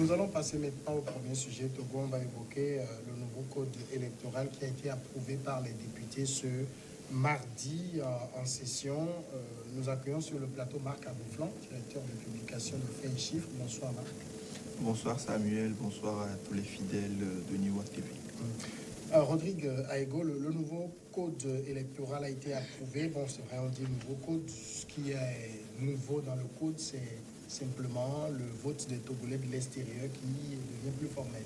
Nous allons passer maintenant au premier sujet. Togo, on va évoquer le nouveau code électoral qui a été approuvé par les députés ce mardi en session. Nous accueillons sur le plateau Marc Abouflan, directeur de publication de Faits et Chiffres. Bonsoir Marc. Bonsoir Samuel, bonsoir à tous les fidèles de Niwa TV. Rodrigue Aego, le nouveau code électoral a été approuvé. Bon, c'est vrai, on dit nouveau code. Ce qui est nouveau dans le code, c'est simplement le vote des Togolais de l'extérieur qui devient plus formel.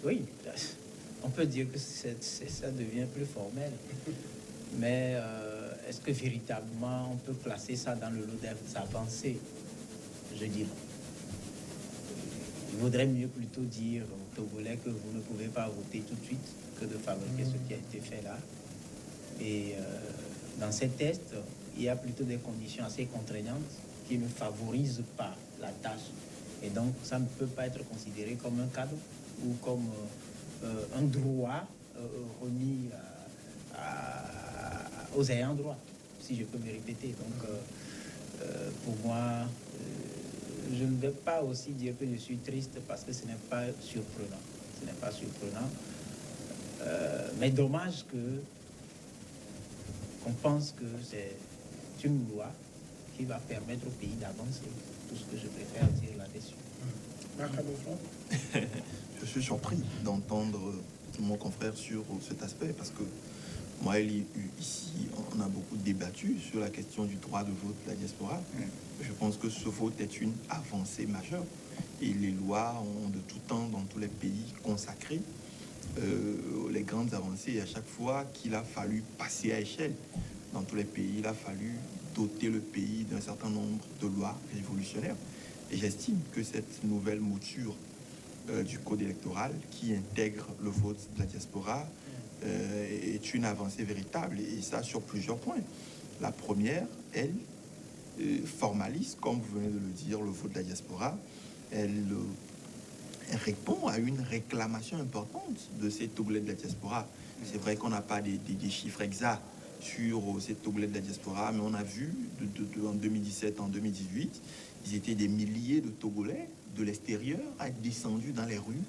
Oui, on peut dire que ça devient plus formel. Mais est-ce que véritablement on peut classer ça dans le lot des avancées? Je dis non. Il vaudrait mieux plutôt dire aux Togolais que vous ne pouvez pas voter tout de suite que de fabriquer ce qui a été fait là. Et dans ces tests, il y a plutôt des conditions assez contraignantes qui ne favorisent pas la tâche. Et donc, ça ne peut pas être considéré comme un cadeau ou comme un droit remis aux ayants droit, si je peux me répéter. Donc, pour moi, je ne vais pas aussi dire que je suis triste parce que ce n'est pas surprenant. Ce n'est pas surprenant. Mais dommage qu'on pense que c'est une loi qui va permettre au pays d'avancer. Tout ce que je préfère dire là-dessus. Marc Abouflan. Je suis surpris d'entendre mon confrère sur cet aspect parce que moi, ici, on a beaucoup débattu sur la question du droit de vote de la diaspora. Je pense que ce vote est une avancée majeure. Et les lois ont de tout temps, dans tous les pays, consacré les grandes avancées. Et à chaque fois qu'il a fallu passer à échelle, dans tous les pays, il a fallu doter le pays d'un certain nombre de lois révolutionnaires. Et j'estime que cette nouvelle mouture du code électoral qui intègre le vote de la diaspora est une avancée véritable, et ça sur plusieurs points. La première, elle formalise, comme vous venez de le dire, le vote de la diaspora. Elle répond à une réclamation importante de ces Togolais de la diaspora. C'est vrai qu'on n'a pas des chiffres exacts sur ces Togolais de la diaspora, mais on a vu en 2017, en 2018, ils étaient des milliers de Togolais de l'extérieur à être descendus dans les rues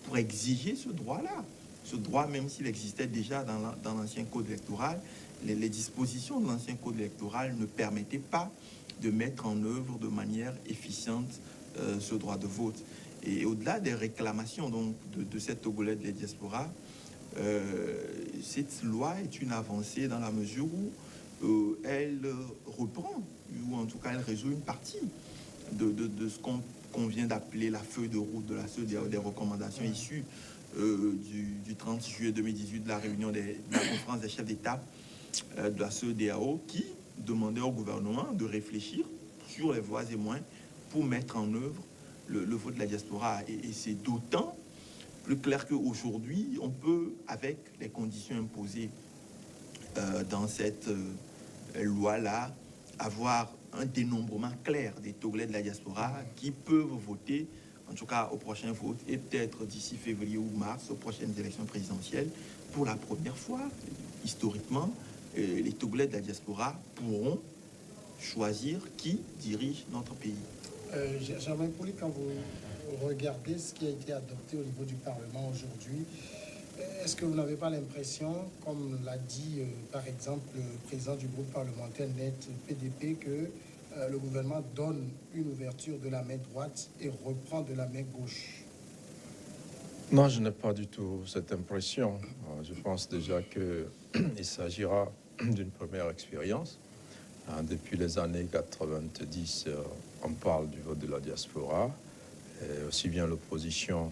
pour exiger ce droit-là. Ce droit, même s'il existait déjà dans l'ancien code électoral, les dispositions de l'ancien code électoral ne permettaient pas de mettre en œuvre de manière efficiente ce droit de vote. Et au-delà des réclamations donc, de cette Togolais de la diaspora, cette loi est une avancée dans la mesure où elle reprend, ou en tout cas elle résout une partie de ce qu'on vient d'appeler la feuille de route de la CEDEAO, des recommandations issues du 30 juillet 2018 de la réunion de la conférence des chefs d'État de la CEDEAO, qui demandait au gouvernement de réfléchir sur les voies et moyens pour mettre en œuvre le vote de la diaspora. Et c'est d'autant plus clair qu'aujourd'hui, on peut, avec les conditions imposées dans cette loi-là, avoir un dénombrement clair des Togolais de la diaspora qui peuvent voter, en tout cas au prochain vote, et peut-être d'ici février ou mars, aux prochaines élections présidentielles. Pour la première fois, historiquement, les Togolais de la diaspora pourront choisir qui dirige notre pays. Germain Pouli, quand vous regardez ce qui a été adopté au niveau du Parlement aujourd'hui, est-ce que vous n'avez pas l'impression, comme l'a dit par exemple le président du groupe parlementaire net PDP, que le gouvernement donne une ouverture de la main droite et reprend de la main gauche? Non, je n'ai pas du tout cette impression. Je pense déjà qu'il s'agira d'une première expérience. Depuis les années 90, on parle du vote de la diaspora, et aussi bien l'opposition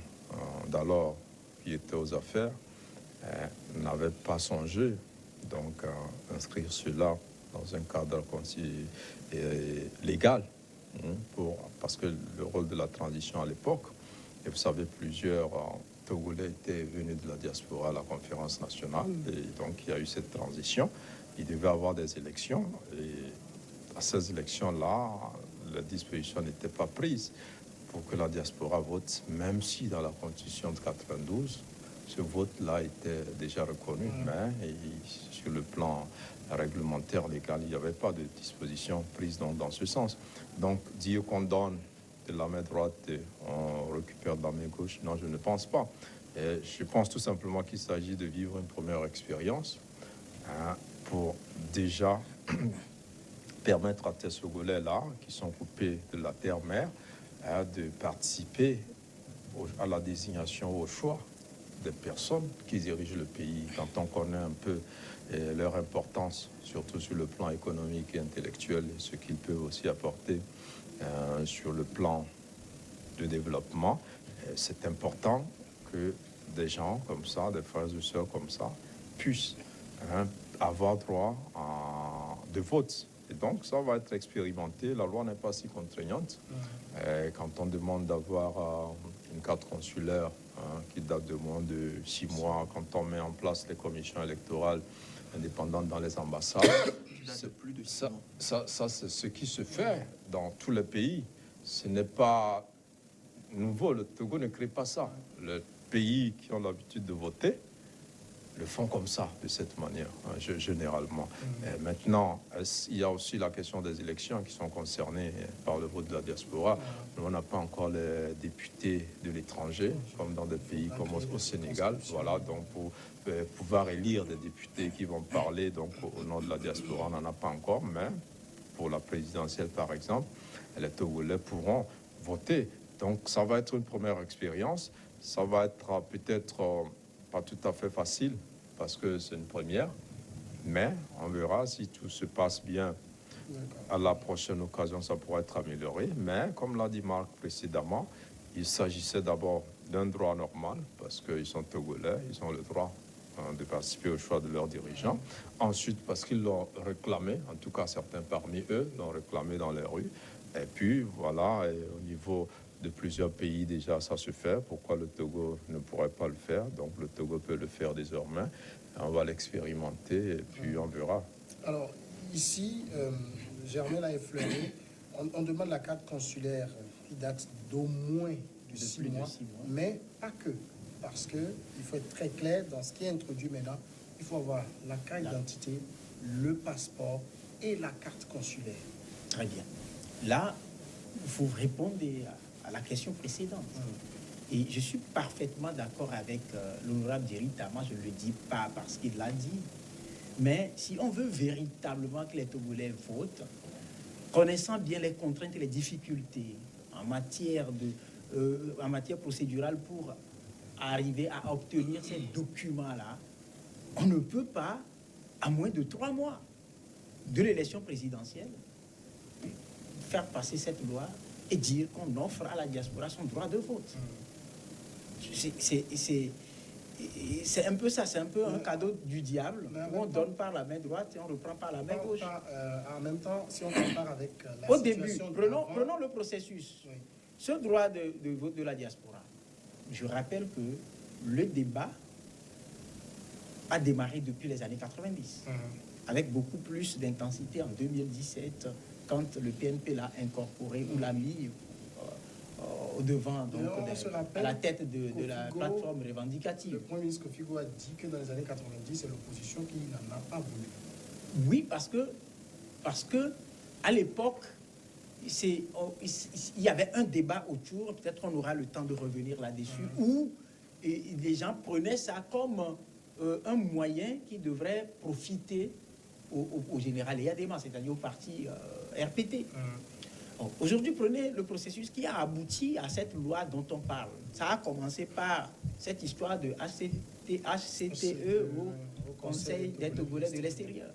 d'alors qui était aux affaires n'avait pas songé donc à inscrire cela dans un cadre légal, parce que le rôle de la transition à l'époque, et vous savez, plusieurs Togolais étaient venus de la diaspora à la conférence nationale, et donc il y a eu cette transition. Il devait y avoir des élections, et à ces élections-là, la disposition n'était pas prise pour que la diaspora vote, même si dans la Constitution de 92, ce vote-là était déjà reconnu, mais sur le plan réglementaire, légal, il n'y avait pas de disposition prise dans ce sens. Donc, dire qu'on donne de la main droite et on récupère de la main gauche, non, je ne pense pas. Et je pense tout simplement qu'il s'agit de vivre une première expérience pour déjà permettre à ces Togolais-là, qui sont coupés de la terre-mère, de participer à la désignation, au choix des personnes qui dirigent le pays. Quand on connaît un peu leur importance, surtout sur le plan économique et intellectuel, et ce qu'ils peuvent aussi apporter sur le plan de développement, c'est important que des gens comme ça, des frères et sœurs comme ça, puissent avoir droit de vote. Et donc, ça va être expérimenté. La loi n'est pas si contraignante. Quand on demande d'avoir une carte consulaire qui date de moins de 6 mois, quand on met en place les commissions électorales indépendantes dans les ambassades, ça c'est ce qui se fait dans tous les pays. Ce n'est pas nouveau. Le Togo ne crée pas ça. Les pays qui ont l'habitude de voter le font comme ça, de cette manière, généralement. Et maintenant, il y a aussi la question des élections qui sont concernées par le vote de la diaspora. On n'a pas encore les députés de l'étranger, comme dans des pays comme au Sénégal. Voilà, donc pour pouvoir élire des députés qui vont parler donc, au nom de la diaspora, on n'en a pas encore, mais pour la présidentielle, par exemple, les Togolais pourront voter. Donc, ça va être une première expérience. Ça va être peut-être pas tout à fait facile parce que c'est une première, mais on verra si tout se passe bien. À la prochaine occasion, ça pourra être amélioré. Mais comme l'a dit Marc précédemment, il s'agissait d'abord d'un droit normal parce qu'ils sont togolais, ils ont le droit de participer au choix de leurs dirigeants. Ensuite, parce qu'ils l'ont réclamé, en tout cas certains parmi eux l'ont réclamé dans les rues. Et puis voilà, et au niveau de plusieurs pays déjà ça se fait. Pourquoi le Togo ne pourrait pas le faire? Donc le Togo peut le faire désormais. On va l'expérimenter et puis on verra. Alors ici, Germain l'a effleuré. On demande la carte consulaire qui date d'au moins de 6 mois, mais pas que. Parce qu'il faut être très clair dans ce qui est introduit maintenant. Il faut avoir la carte d'identité, le passeport et la carte consulaire. Très bien. Là, vous répondez à la question précédente. Et je suis parfaitement d'accord avec l'honorable Djerita. Moi, je ne le dis pas parce qu'il l'a dit. Mais si on veut véritablement que les Togolais votent, connaissant bien les contraintes et les difficultés en matière procédurale pour arriver à obtenir ces documents-là, on ne peut pas, à moins de 3 mois de l'élection présidentielle, faire passer cette loi et dire qu'on offre à la diaspora son droit de vote. C'est un peu ça, c'est un peu un cadeau du diable où on donne par la main droite et on reprend par la main gauche. En même temps, si on compare avec la Au situation début, prenons le processus. Oui. Ce droit de vote de la diaspora, je rappelle que le débat a démarré depuis les années 90, avec beaucoup plus d'intensité en 2017, quand le PNP l'a incorporé ou l'a mis au devant, donc, à la tête de la plateforme revendicative. Le Premier ministre Figo a dit que dans les années 90, c'est l'opposition qui n'en a pas voulu. Oui, parce que à l'époque, il y avait un débat autour, peut-être on aura le temps de revenir là-dessus, où les gens prenaient ça comme un moyen qui devrait profiter au général Eyadema, c'est-à-dire au parti RPT. Aujourd'hui, prenez le processus qui a abouti à cette loi dont on parle. Ça a commencé par cette histoire de HCTE au Conseil des Togolais de l'extérieur.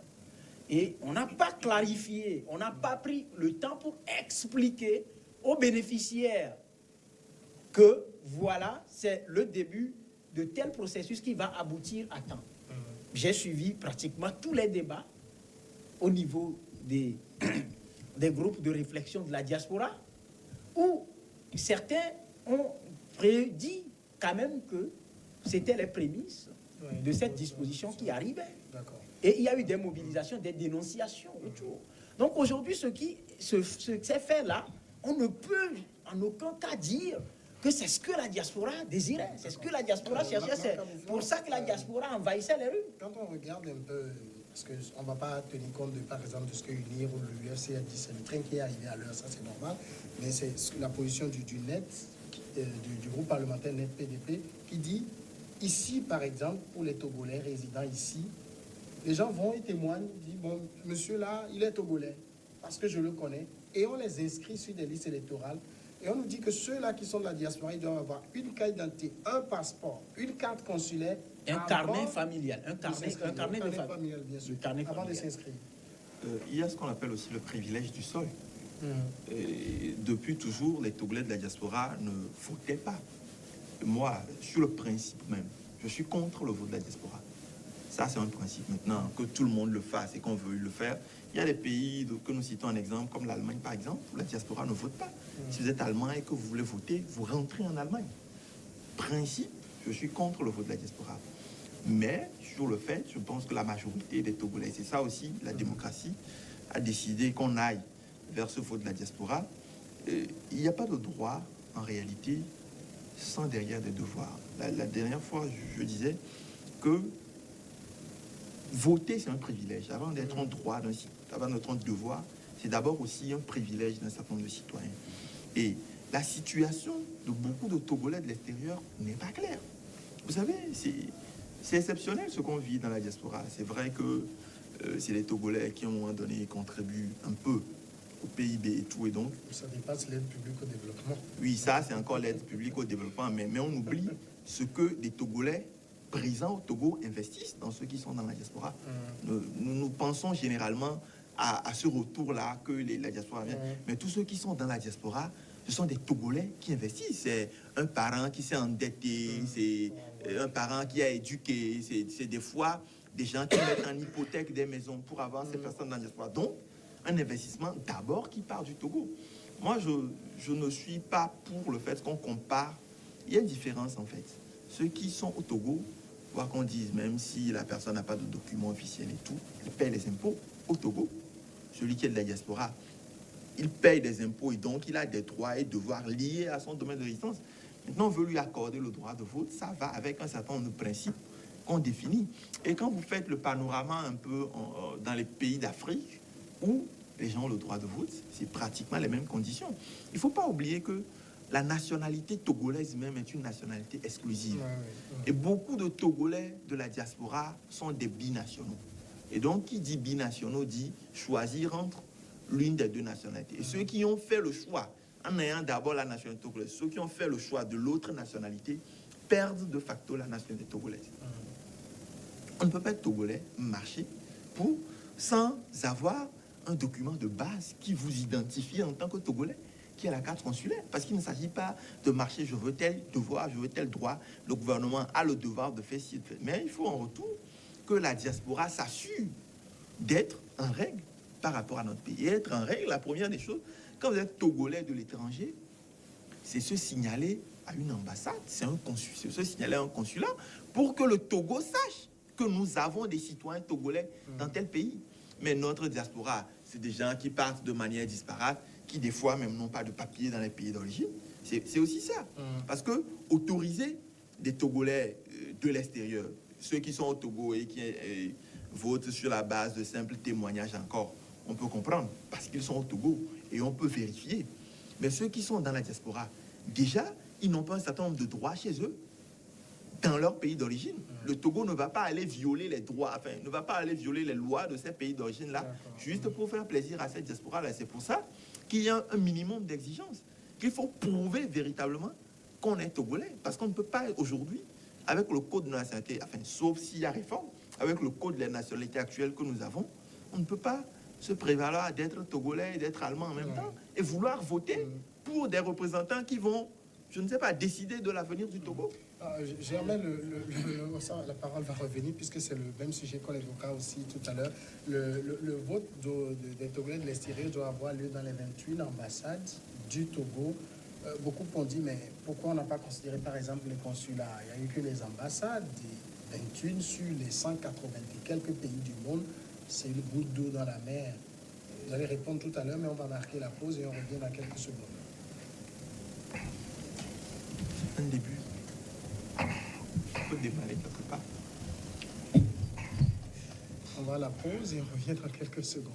Et on n'a pas clarifié, on n'a pas pris le temps pour expliquer aux bénéficiaires que voilà, c'est le début de tel processus qui va aboutir à temps. J'ai suivi pratiquement tous les débats au niveau des groupes de réflexion de la diaspora, où certains ont prédit quand même que c'était les prémices de cette disposition qui arrivait. Et il y a eu des mobilisations, des dénonciations autour. Donc aujourd'hui, ce qui s'est fait là, on ne peut en aucun cas dire que c'est ce que la diaspora désirait, c'est ce que la diaspora cherchait, c'est pour ça que la diaspora envahissait les rues. Quand on regarde un peu, parce qu'on ne va pas tenir compte, par exemple, de ce que l'UNIR ou l'UFC a dit, c'est le train qui est arrivé à l'heure, ça c'est normal, mais c'est la position du NET, du groupe parlementaire NET-PDP, qui dit, ici par exemple, pour les Togolais résidant ici, les gens vont et témoignent, disent, bon, monsieur là, il est Togolais, parce que je le connais, et on les inscrit sur des listes électorales. Et on nous dit que ceux-là qui sont de la diaspora, ils doivent avoir une carte d'identité, un passeport, une carte consulaire. Un carnet familial, un carnet de famille. Bien sûr, carnet avant de familial. s'inscrire. Il y a ce qu'on appelle aussi le privilège du sol. Et depuis toujours, les Togolais de la diaspora ne votaient pas. Moi, sur le principe même, je suis contre le vote de la diaspora. Ça, c'est un principe. Maintenant, que tout le monde le fasse et qu'on veuille le faire. Il y a des pays que nous citons un exemple, comme l'Allemagne, par exemple, où la diaspora ne vote pas. Si vous êtes allemand et que vous voulez voter, vous rentrez en Allemagne. Principe, je suis contre le vote de la diaspora. Mais, sur le fait, je pense que la majorité des Togolais, c'est ça aussi, la démocratie, a décidé qu'on aille vers ce vote de la diaspora. Il n'y a pas de droit, en réalité, sans derrière des devoirs. La dernière fois, je disais que voter, c'est un privilège. Avant d'être un droit, avant d'être un devoir, c'est d'abord aussi un privilège d'un certain nombre de citoyens. Et la situation de beaucoup de Togolais de l'extérieur n'est pas claire. Vous savez, c'est exceptionnel ce qu'on vit dans la diaspora. C'est vrai que c'est les Togolais qui, à un moment donné, contribuent un peu au PIB et tout. Et donc, ça dépasse l'aide publique au développement. Oui, ça, c'est encore l'aide publique au développement. Mais on oublie ce que les Togolais présents au Togo investissent dans ceux qui sont dans la diaspora. Nous pensons généralement à ce retour-là que la diaspora vient. Mais tous ceux qui sont dans la diaspora, ce sont des Togolais qui investissent. C'est un parent qui s'est endetté, c'est un parent qui a éduqué, c'est des fois des gens qui mettent en hypothèque des maisons pour avoir ces personnes dans la diaspora. Donc, un investissement d'abord qui part du Togo. Moi, je ne suis pas pour le fait qu'on compare. Il y a une différence en fait. Ceux qui sont au Togo, voire qu'on dise, même si la personne n'a pas de document officiel et tout, elle paye les impôts au Togo. Celui qui est de la diaspora, il paye des impôts et donc il a des droits et devoirs liés à son domaine de résidence. Maintenant, on veut lui accorder le droit de vote, ça va avec un certain nombre de principes qu'on définit. Et quand vous faites le panorama un peu dans les pays d'Afrique, où les gens ont le droit de vote, c'est pratiquement les mêmes conditions. Il ne faut pas oublier que la nationalité togolaise même est une nationalité exclusive. Et beaucoup de Togolais de la diaspora sont des binationaux. Et donc, qui dit binationaux dit choisir entre l'une des deux nationalités. Et ceux qui ont fait le choix, en ayant d'abord la nationalité togolaise, ceux qui ont fait le choix de l'autre nationalité, perdent de facto la nationalité togolaise. On ne peut pas être togolais, marcher, sans avoir un document de base qui vous identifie en tant que Togolais, qui est la carte consulaire. Parce qu'il ne s'agit pas de marcher, je veux tel devoir, je veux tel droit. Le gouvernement a le devoir de faire ci, de faire. Mais il faut en retour que la diaspora s'assure d'être en règle par rapport à notre pays. Et être en règle, la première des choses, quand vous êtes Togolais de l'étranger, c'est se signaler à une ambassade, c'est se signaler à un consulat pour que le Togo sache que nous avons des citoyens togolais dans tel pays. Mais notre diaspora, c'est des gens qui partent de manière disparate, qui des fois même n'ont pas de papier dans les pays d'origine. C'est aussi ça. Parce que autoriser des Togolais de l'extérieur, ceux qui sont au Togo et qui votent sur la base de simples témoignages encore, on peut comprendre, parce qu'ils sont au Togo et on peut vérifier. Mais ceux qui sont dans la diaspora, déjà, ils n'ont pas un certain nombre de droits chez eux, dans leur pays d'origine. Le Togo ne va pas aller violer les droits, enfin, ne va pas aller violer les lois de ces pays d'origine-là, juste pour faire plaisir à cette diaspora-là. C'est pour ça qu'il y a un minimum d'exigence, qu'il faut prouver véritablement qu'on est Togolais. Parce qu'on ne peut pas aujourd'hui, avec le code de la nationalité, enfin, sauf s'il y a réforme, avec le code de la nationalité actuelle que nous avons, on ne peut pas se prévaloir d'être Togolais et d'être Allemand en même temps et vouloir voter pour des représentants qui vont, je ne sais pas, décider de l'avenir du Togo. Germain, la parole va revenir puisque c'est le même sujet qu'on évoqua aussi tout à l'heure. Le vote des Togolais de l'extérieur doit avoir lieu dans les 28 ambassades du Togo. Beaucoup ont dit, mais pourquoi on n'a pas considéré par exemple les consulats? Il n'y a eu que les ambassades, 28 sur les 180 et quelques pays du monde. C'est une goutte d'eau dans la mer. Vous allez répondre tout à l'heure, mais on va marquer la pause et on revient dans quelques secondes. un début. Il faut démarrer quelque part. On va à la pause et on revient dans quelques secondes.